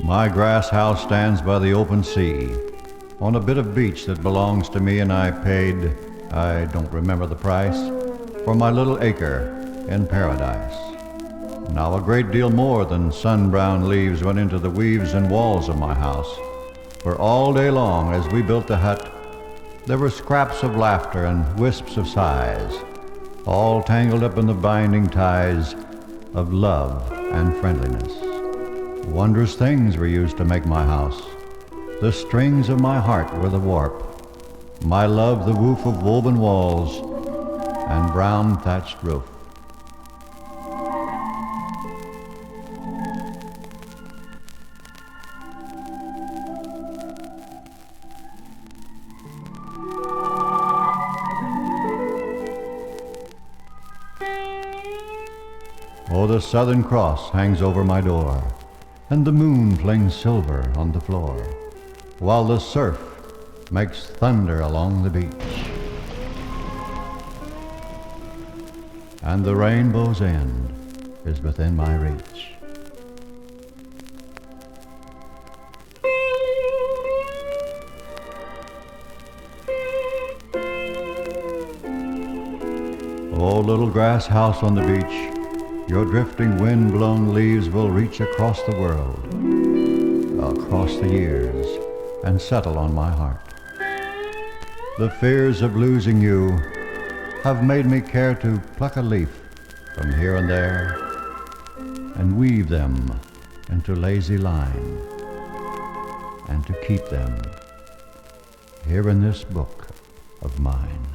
My grass house stands by the open sea, on a bit of beach that belongs to me, and I paid, I don't remember the price, for my little acre in paradise. Now a great deal more than sun-brown leaves went into the weaves and walls of my house, for all day long as we built the hut, there were scraps of laughter and wisps of sighs, all tangled up in the binding ties of love and friendliness. Wondrous things were used to make my house. The strings of my heart were the warp, my love the woof of woven walls and brown thatched roof. Oh, the Southern Cross hangs over my door, and the moon flings silver on the floor, while the surf makes thunder along the beach. And the rainbow's end is within my reach. Oh, little grass house on the beach, your drifting wind-blown leaves will reach across the world, across the years, and settle on my heart. The fears of losing you have made me care to pluck a leaf from here and there and weave them into lazy line, and to keep them here in this book of mine.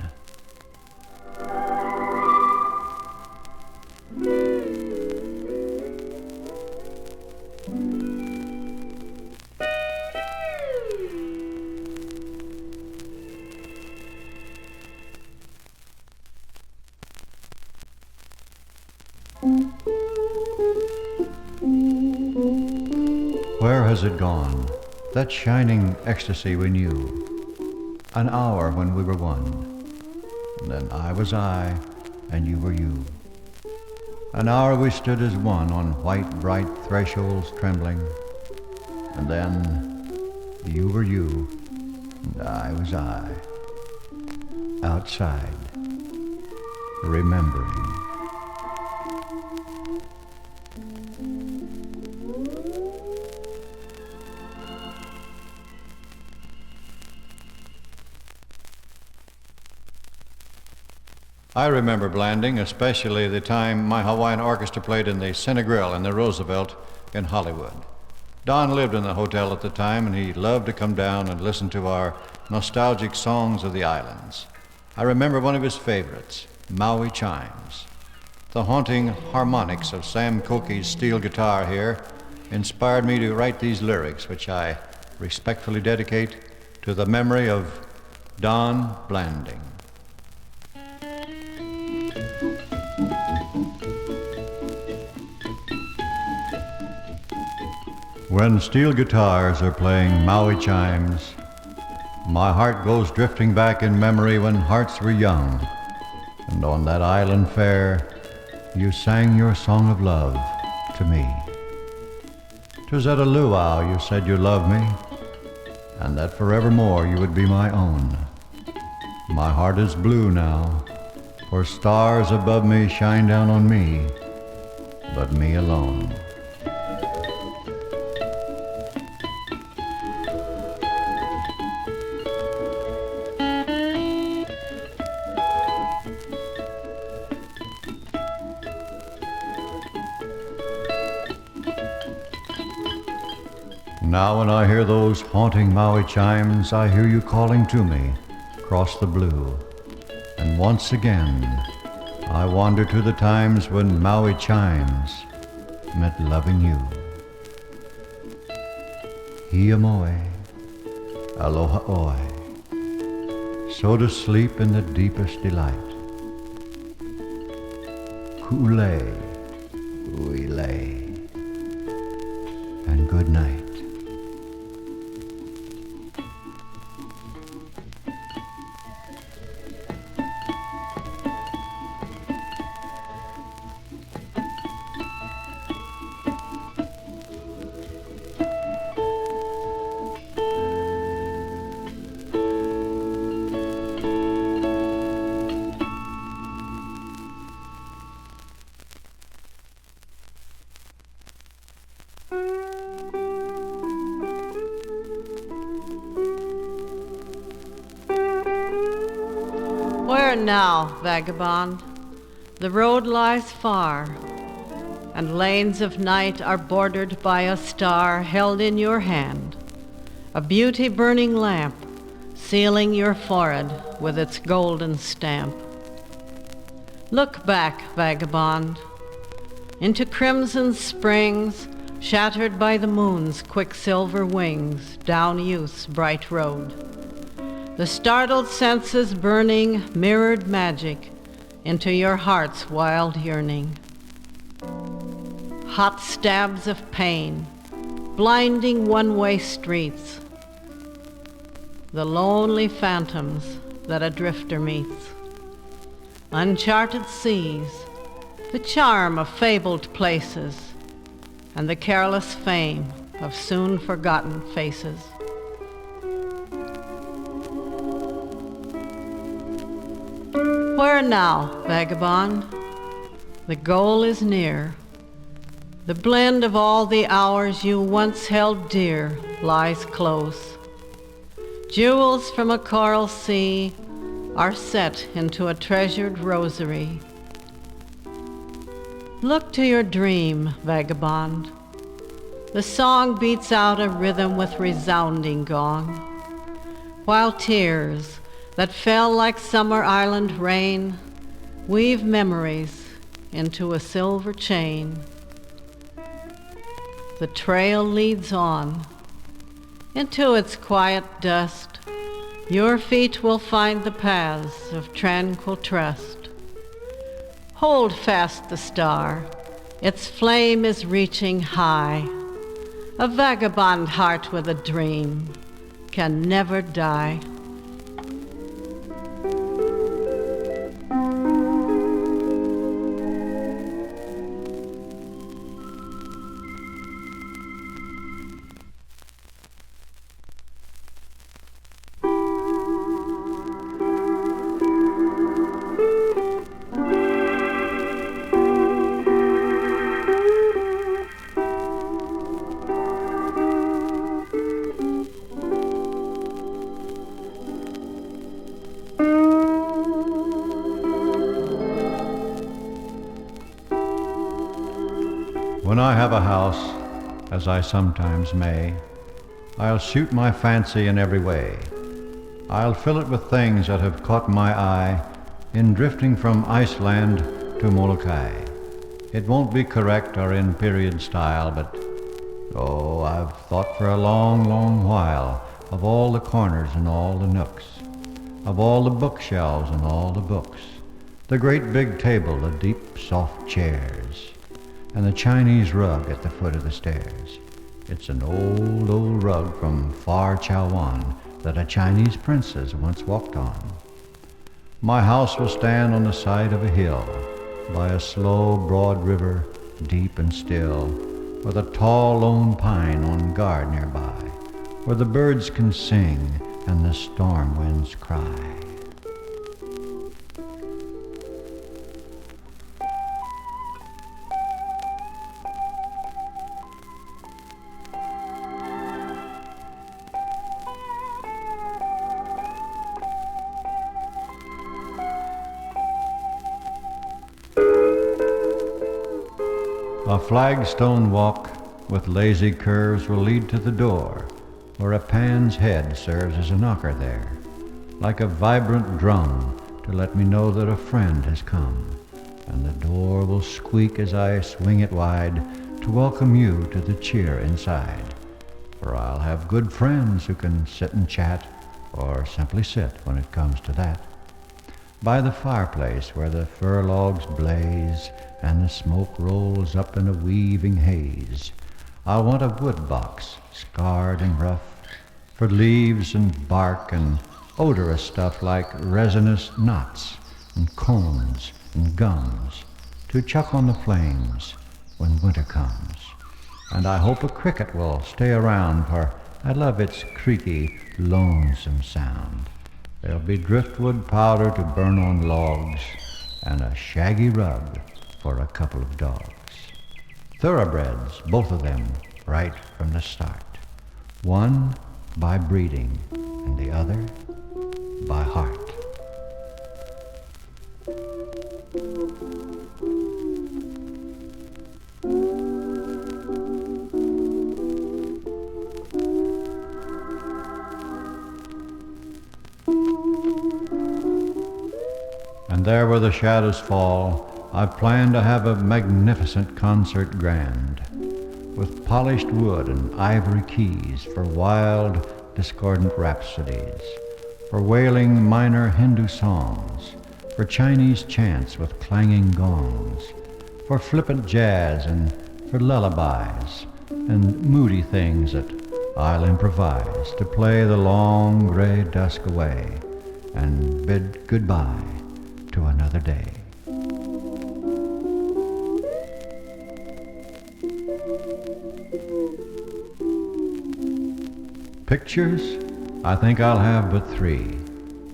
Where has it gone, that shining ecstasy we knew? An hour when we were one, then I was I, and you were you. An hour we stood as one on white, bright thresholds trembling, and then you were you, and I was I, outside, remembering. I remember Blanding, especially the time my Hawaiian orchestra played in the Cinegrill in the Roosevelt in Hollywood. Don lived in the hotel at the time, and he loved to come down and listen to our nostalgic songs of the islands. I remember one of his favorites, Maui Chimes. The haunting harmonics of Sam Cokie's steel guitar here inspired me to write these lyrics, which I respectfully dedicate to the memory of Don Blanding. When steel guitars are playing Maui Chimes, my heart goes drifting back in memory when hearts were young, and on that island fair you sang your song of love to me. 'Twas at a luau you said you loved me, and that forevermore you would be my own. My heart is blue now, for stars above me shine down on me, but me alone. Now when I hear those haunting Maui chimes, I hear you calling to me across the blue. And once again, I wander to the times when Maui chimes meant loving you. Hiamoe, Aloha Oe, so to sleep in the deepest delight. Ku'ule, uile, and good night. Where now, vagabond? The road lies far, and lanes of night are bordered by a star held in your hand, a beauty burning lamp, sealing your forehead with its golden stamp. Look back, vagabond, into crimson springs, shattered by the moon's quicksilver wings, down youth's bright road. The startled senses burning mirrored magic into your heart's wild yearning. Hot stabs of pain, blinding one-way streets, the lonely phantoms that a drifter meets. Uncharted seas, the charm of fabled places, and the careless fame of soon forgotten faces. Where now, vagabond? The goal is near. The blend of all the hours you once held dear lies close. Jewels from a coral sea are set into a treasured rosary. Look to your dream, vagabond. The song beats out a rhythm with resounding gong, while tears that fell like summer island rain weave memories into a silver chain. The trail leads on into its quiet dust. Your feet will find the paths of tranquil trust. Hold fast the star, its flame is reaching high. A vagabond heart with a dream can never die. When I have a house, as I sometimes may, I'll suit my fancy in every way. I'll fill it with things that have caught my eye in drifting from Iceland to Molokai. It won't be correct or in period style, but oh, I've thought for a long, long while of all the corners and all the nooks, of all the bookshelves and all the books, the great big table, the deep, soft chairs, and the Chinese rug at the foot of the stairs. It's an old, old rug from far Chowon that a Chinese princess once walked on. My house will stand on the side of a hill, by a slow, broad river, deep and still, with a tall lone pine on guard nearby, where the birds can sing and the storm winds cry. A flagstone walk with lazy curves will lead to the door, where a pan's head serves as a knocker there, like a vibrant drum to let me know that a friend has come, and the door will squeak as I swing it wide to welcome you to the cheer inside, for I'll have good friends who can sit and chat, or simply sit when it comes to that, by the fireplace where the fir logs blaze and the smoke rolls up in a weaving haze. I'll want a wood box, scarred and rough, for leaves and bark and odorous stuff like resinous knots and cones and gums to chuck on the flames when winter comes. And I hope a cricket will stay around, for I love its creaky, lonesome sound. There'll be driftwood powder to burn on logs and a shaggy rug for a couple of dogs. Thoroughbreds, both of them, right from the start. One by breeding, and the other by heart. And there where the shadows fall, I've planned to have a magnificent concert grand, with polished wood and ivory keys for wild, discordant rhapsodies, for wailing minor Hindu songs, for Chinese chants with clanging gongs, for flippant jazz and for lullabies, and moody things that I'll improvise to play the long gray dusk away and bid goodbye to another day. Pictures? I think I'll have but three.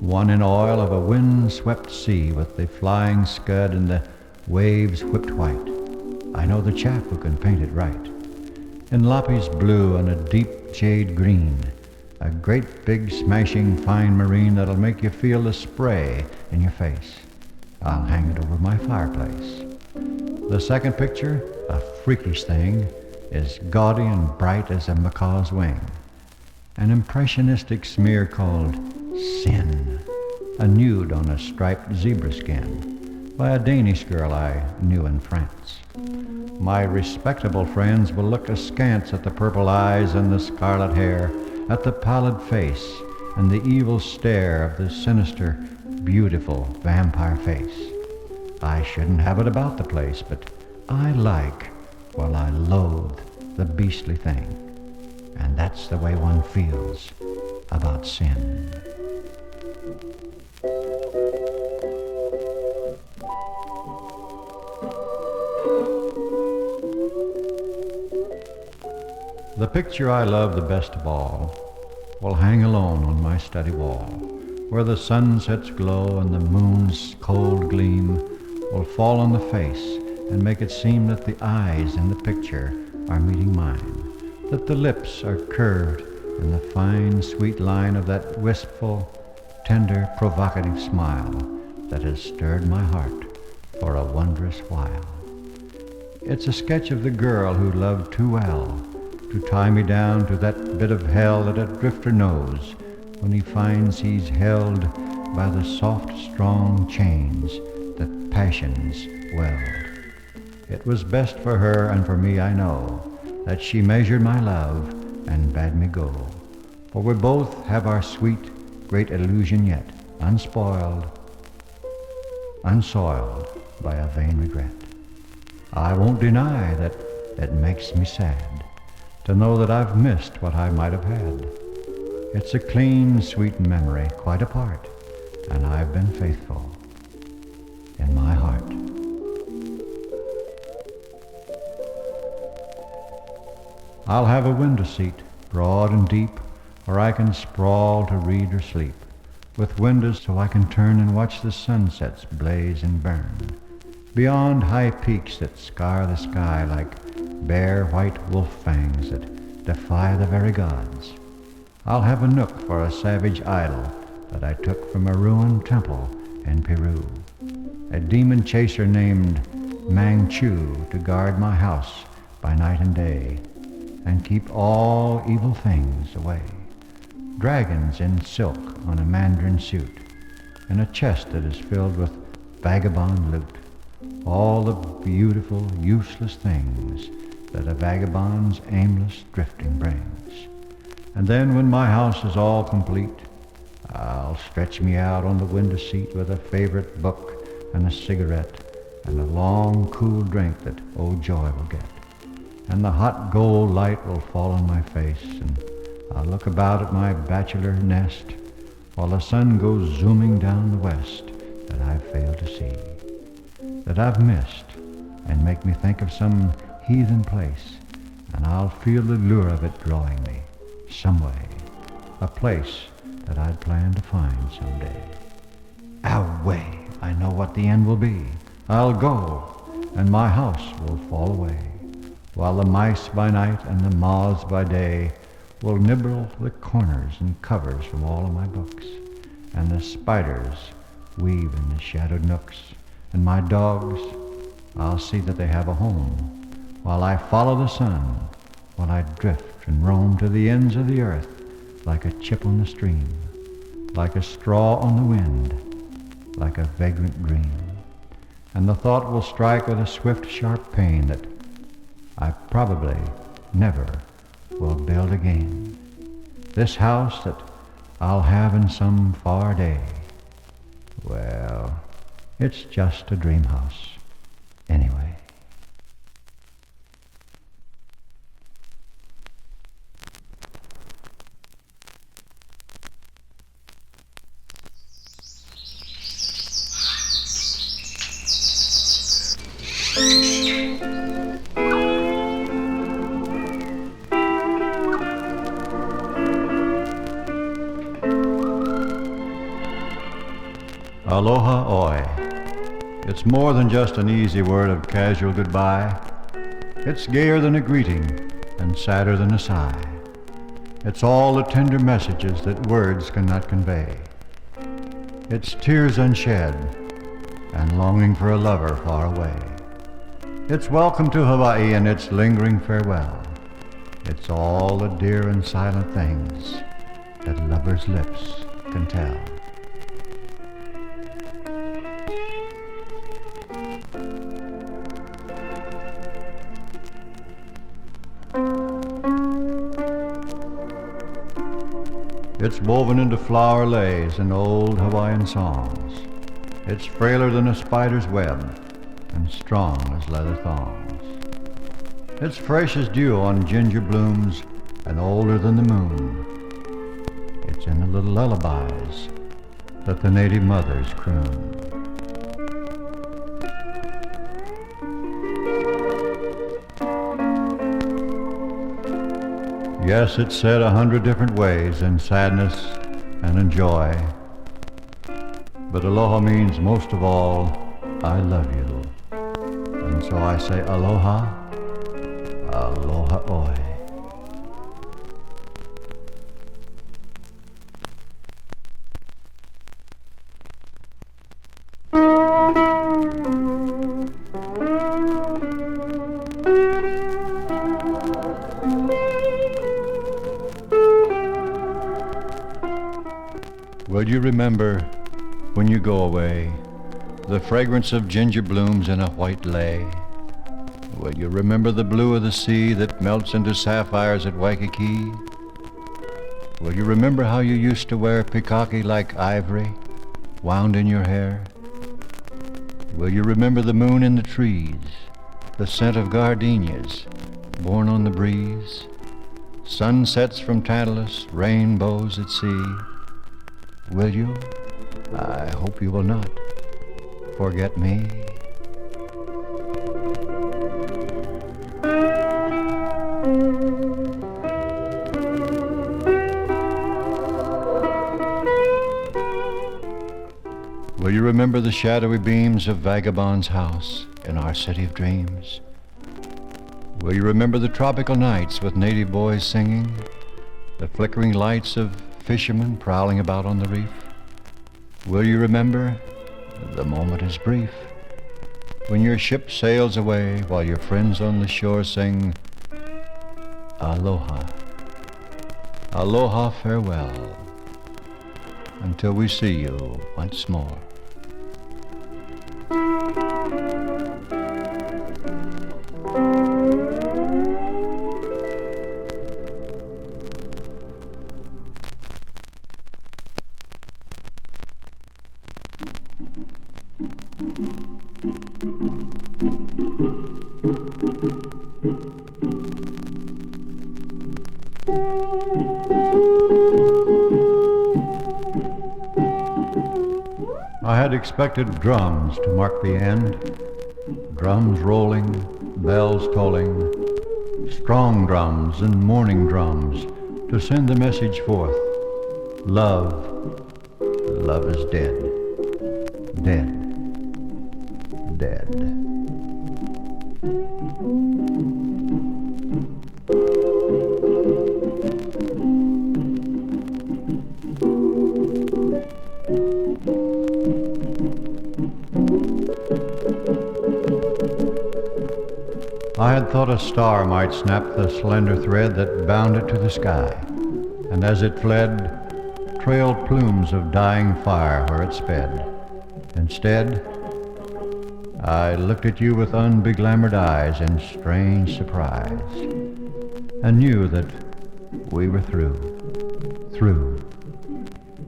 One in oil of a wind-swept sea with the flying scud and the waves whipped white. I know the chap who can paint it right. In lapis blue and a deep jade green, a great big smashing fine marine that'll make you feel the spray in your face. I'll hang it over my fireplace. The second picture, a freakish thing, is gaudy and bright as a macaw's wing. An impressionistic smear called Sin, a nude on a striped zebra skin by a Danish girl I knew in France. My respectable friends will look askance at the purple eyes and the scarlet hair, at the pallid face and the evil stare of the sinister, beautiful vampire face. I shouldn't have it about the place, but I like, while I loathe, the beastly thing. And that's the way one feels about sin. The picture I love the best of all will hang alone on my study wall, where the sunset's glow and the moon's cold gleam will fall on the face and make it seem that the eyes in the picture are meeting mine, that the lips are curved in the fine, sweet line of that wistful, tender, provocative smile that has stirred my heart for a wondrous while. It's a sketch of the girl who loved too well to tie me down to that bit of hell that a drifter knows when he finds he's held by the soft, strong chains that passions weld. It was best for her and for me, I know, that she measured my love and bade me go. For we both have our sweet, great illusion yet, unspoiled, unsoiled by a vain regret. I won't deny that it makes me sad to know that I've missed what I might have had. It's a clean, sweet memory, quite apart, and I've been faithful in my heart. I'll have a window seat, broad and deep, where I can sprawl to read or sleep, with windows so I can turn and watch the sunsets blaze and burn, beyond high peaks that scar the sky like bare white wolf fangs that defy the very gods. I'll have a nook for a savage idol that I took from a ruined temple in Peru, a demon chaser named Manchu to guard my house by night and day and keep all evil things away. Dragons in silk on a mandarin suit, and a chest that is filled with vagabond loot, all the beautiful, useless things that a vagabond's aimless drifting brings. And then when my house is all complete, I'll stretch me out on the window seat with a favorite book and a cigarette and a long, cool drink that old Joy will get. And the hot gold light will fall on my face, and I'll look about at my bachelor nest while the sun goes zooming down the west that I've failed to see, that I've missed, and make me think of some heathen place, and I'll feel the lure of it drawing me some way, a place that I'd planned to find someday. Away, I know what the end will be. I'll go, and my house will fall away, while the mice by night and the moths by day will nibble the corners and covers from all of my books, and the spiders weave in the shadowed nooks, and my dogs, I'll see that they have a home, while I follow the sun, while I drift and roam to the ends of the earth, like a chip on the stream, like a straw on the wind, like a vagrant dream. And the thought will strike with a swift, sharp pain that I probably never will build again. This house that I'll have in some far day, well, it's just a dream house anyway. Aloha Oe. It's more than just an easy word of casual goodbye. It's gayer than a greeting and sadder than a sigh. It's all the tender messages that words cannot convey. It's tears unshed and longing for a lover far away. It's welcome to Hawaii and its lingering farewell. It's all the dear and silent things that lovers' lips can tell. It's woven into flower lays and old Hawaiian songs. It's frailer than a spider's web and strong as leather thongs. It's fresh as dew on ginger blooms and older than the moon. It's in the little lullabies that the native mothers croon. Yes, it's said 100 different ways in sadness and in joy. But aloha means most of all, I love you. And so I say aloha, aloha oe. Will you remember, when you go away, the fragrance of ginger blooms in a white lei? Will you remember the blue of the sea that melts into sapphires at Waikiki? Will you remember how you used to wear pikaki like ivory, wound in your hair? Will you remember the moon in the trees, the scent of gardenias borne on the breeze, sunsets from Tantalus, rainbows at sea? Will you? I hope you will not forget me. Will you remember the shadowy beams of Vagabond's house in our city of dreams? Will you remember the tropical nights with native boys singing, the flickering lights of fishermen prowling about on the reef? Will you remember, the moment is brief, when your ship sails away while your friends on the shore sing, aloha, aloha farewell, until we see you once more. I had expected drums to mark the end, drums rolling, bells tolling, strong drums and mourning drums to send the message forth. Love, love is dead, dead, dead. I had thought a star might snap the slender thread that bound it to the sky, and as it fled, trailed plumes of dying fire where it sped. Instead, I looked at you with unbeglamoured eyes in strange surprise, and knew that we were through,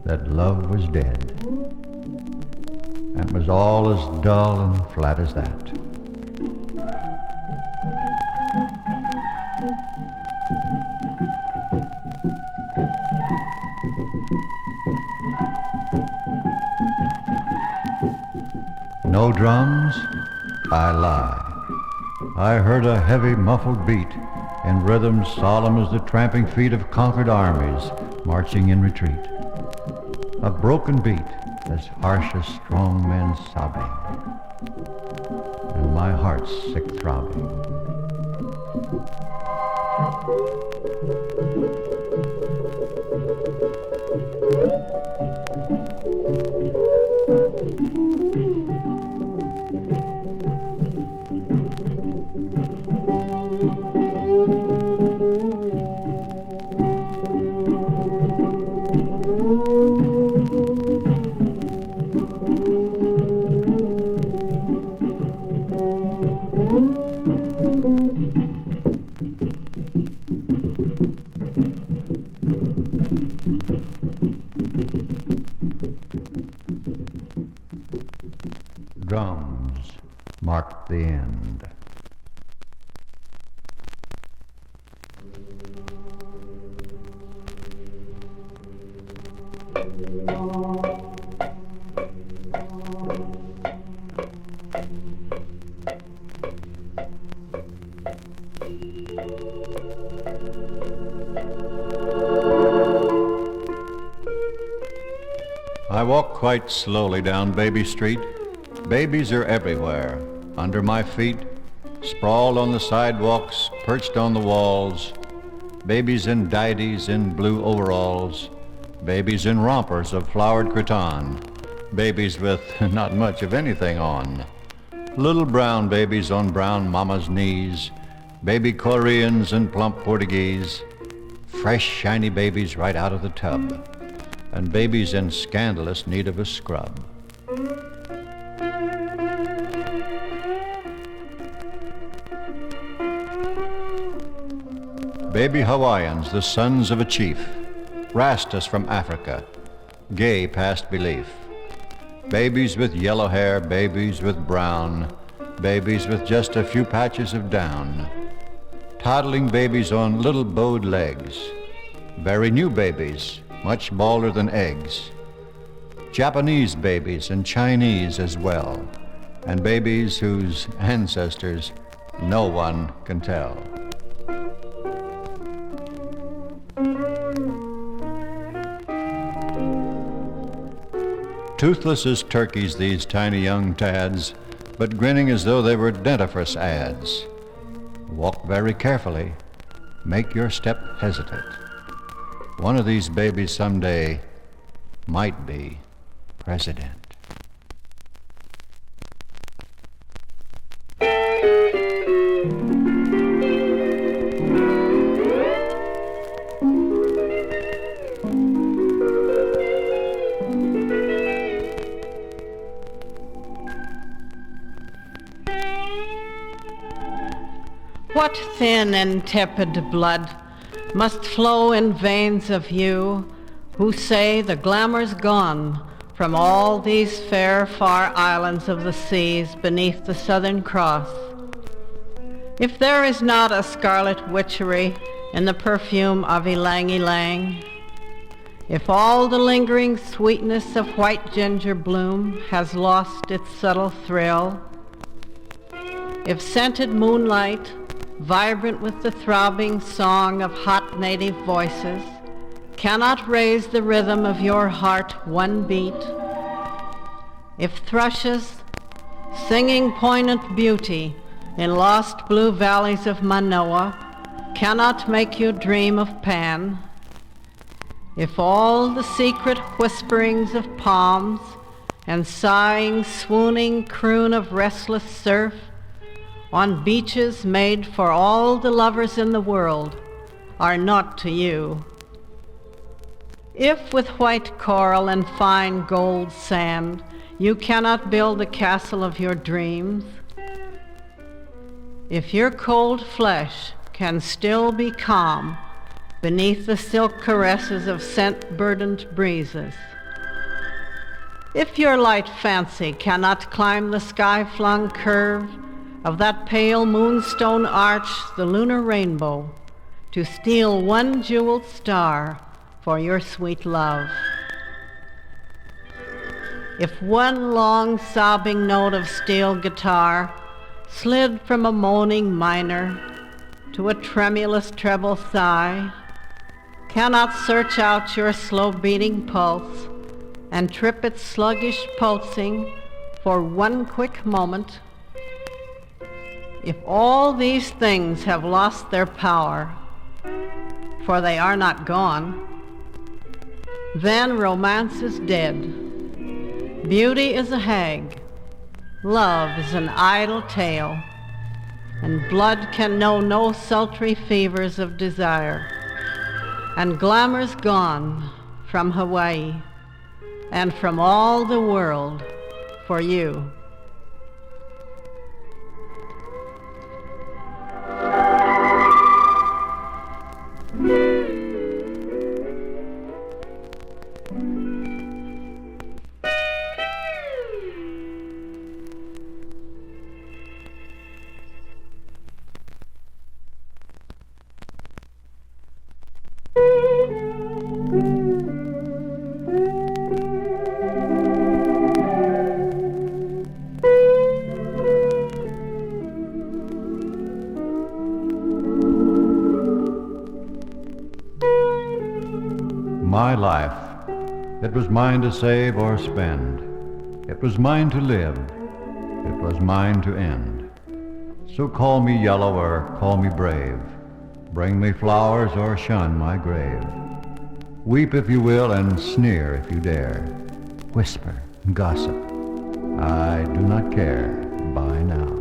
that love was dead, and it was all as dull and flat as that. No drums? I lie. I heard a heavy muffled beat in rhythms solemn as the tramping feet of conquered armies marching in retreat. A broken beat as harsh as strong men sobbing, and my heart's sick throbbing. Drums marked the end. I walk quite slowly down Baby Street. Babies are everywhere, under my feet, sprawled on the sidewalks, perched on the walls. Babies in dighties in blue overalls. Babies in rompers of flowered cretonne. Babies with not much of anything on. Little brown babies on brown mama's knees. Baby Koreans and plump Portuguese. Fresh, shiny babies right out of the tub. And babies in scandalous need of a scrub. Baby Hawaiians, the sons of a chief, Rastas from Africa, gay past belief. Babies with yellow hair, babies with brown, babies with just a few patches of down. Toddling babies on little bowed legs. Very new babies, much balder than eggs. Japanese babies and Chinese as well, and babies whose ancestors no one can tell. Toothless as turkeys, these tiny young tads, but grinning as though they were dentifrice ads. Walk very carefully, make your step hesitant. One of these babies someday might be president. What thin and tepid blood must flow in veins of you who say the glamour's gone from all these fair far islands of the seas beneath the Southern Cross. If there is not a scarlet witchery in the perfume of ylang ylang, if all the lingering sweetness of white ginger bloom has lost its subtle thrill, if scented moonlight, vibrant with the throbbing song of hot native voices, cannot raise the rhythm of your heart one beat, if thrushes, singing poignant beauty in lost blue valleys of Manoa, cannot make you dream of Pan, if all the secret whisperings of palms and sighing, swooning croon of restless surf on beaches made for all the lovers in the world, are not to you. If with white coral and fine gold sand you cannot build the castle of your dreams, if your cold flesh can still be calm beneath the silk caresses of scent-burdened breezes, if your light fancy cannot climb the sky-flung curve of that pale moonstone arch, the lunar rainbow, to steal one jeweled star for your sweet love, if one long sobbing note of steel guitar slid from a moaning minor to a tremulous treble sigh, cannot search out your slow beating pulse and trip its sluggish pulsing for one quick moment, if all these things have lost their power, for they are not gone, then romance is dead. Beauty is a hag, love is an idle tale, and blood can know no sultry fevers of desire. And glamour's gone from Hawaii and from all the world for you. My life, it was mine to save or spend. It was mine to live. It was mine to end. So call me yellow or call me brave. Bring me flowers or shun my grave. Weep if you will and sneer if you dare. Whisper and gossip. I do not care. Bye now.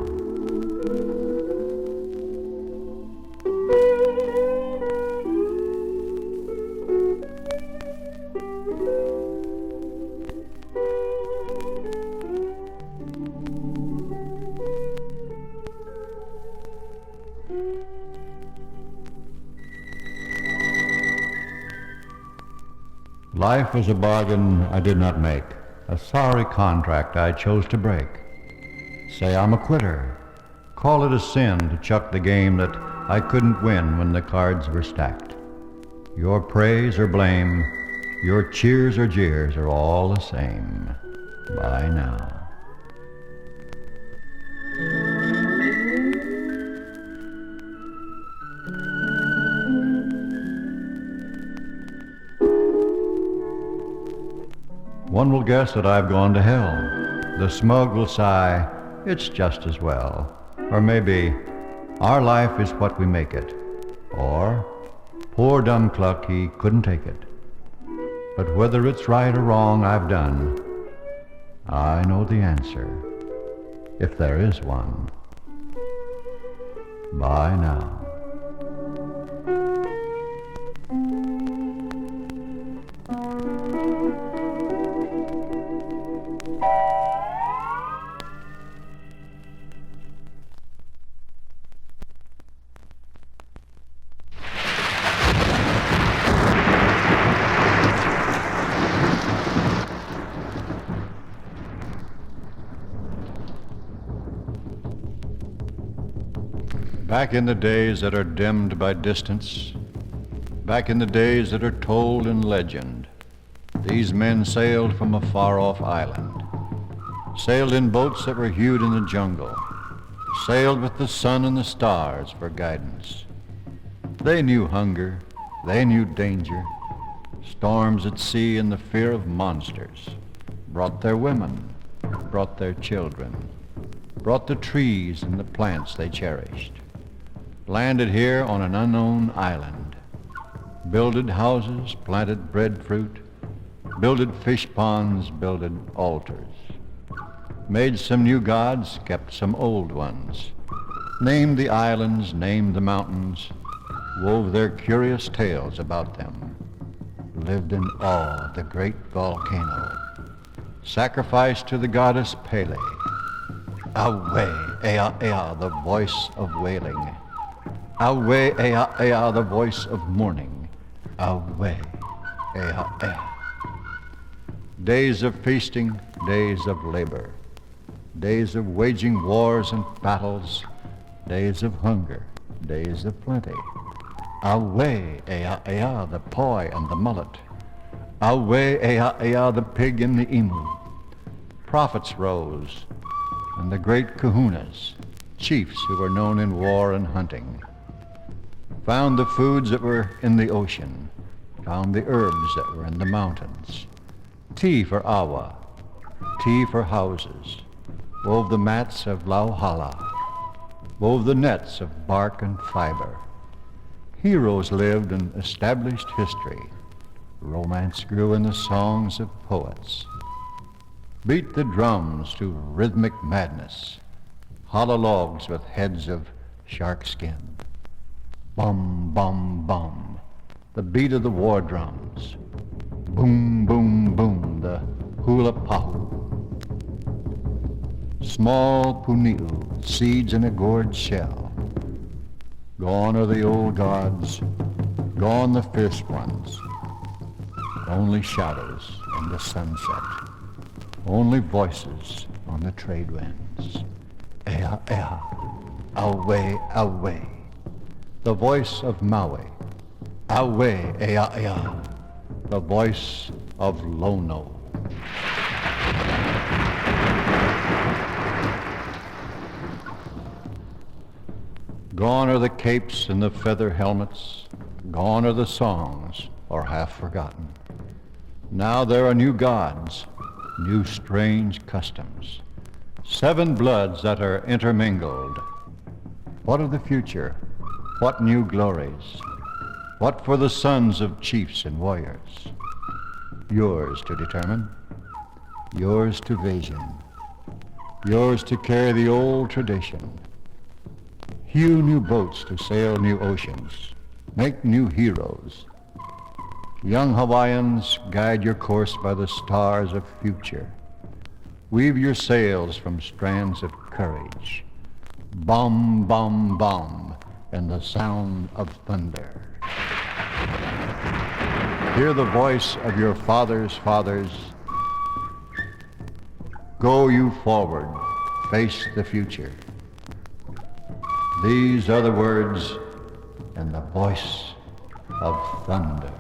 Life was a bargain I did not make, a sorry contract I chose to break. Say I'm a quitter. Call it a sin to chuck the game that I couldn't win when the cards were stacked. Your praise or blame, your cheers or jeers are all the same. Bye now. One will guess that I've gone to hell. The smug will sigh, it's just as well. Or maybe, our life is what we make it. Or, poor dumb Cluck, he couldn't take it. But whether it's right or wrong I've done, I know the answer, if there is one. Bye now. Back in the days that are dimmed by distance, back in the days that are told in legend, these men sailed from a far-off island, sailed in boats that were hewed in the jungle, sailed with the sun and the stars for guidance. They knew hunger, they knew danger, storms at sea and the fear of monsters, brought their women, brought their children, brought the trees and the plants they cherished, landed here on an unknown island, builded houses, planted breadfruit, builded fish ponds, builded altars, made some new gods, kept some old ones, named the islands, named the mountains, wove their curious tales about them, lived in awe of the great volcano, sacrificed to the goddess Pele. Awe, ea, ea, the voice of wailing. Awe, ea, ea, the voice of mourning. Awe, ea, ea. Days of feasting, days of labor, days of waging wars and battles, days of hunger, days of plenty. Awe, ea, ea, the poi and the mullet. Awe, ea, ea, the pig and the emu. Prophets rose, and the great kahunas, chiefs who were known in war and hunting, found the foods that were in the ocean, found the herbs that were in the mountains. Tea for awa, tea for houses, wove the mats of lauhala, wove the nets of bark and fiber. Heroes lived and established history. Romance grew in the songs of poets. Beat the drums to rhythmic madness, hollow logs with heads of shark skin. Bum, bum, bum, the beat of the war drums. Boom, boom, boom, the hula pahu. Small puniu, seeds in a gourd shell. Gone are the old gods, gone the fierce ones. Only shadows in the sunset, only voices on the trade winds. Ea, ea, awe, awe, the voice of Maui. Awe, ea, ea, the voice of Lono. Gone are the capes and the feather helmets, gone are the songs, or half forgotten. Now there are new gods, new strange customs, 7 bloods that are intermingled. What of the future? What new glories? What for the sons of chiefs and warriors? Yours to determine, yours to vision, yours to carry the old tradition. Hew new boats to sail new oceans, make new heroes. Young Hawaiians, guide your course by the stars of future. Weave your sails from strands of courage. Bum, bum, bum, and the sound of thunder. Hear the voice of your fathers' fathers. Go you forward, face the future. These are the words and the voice of thunder.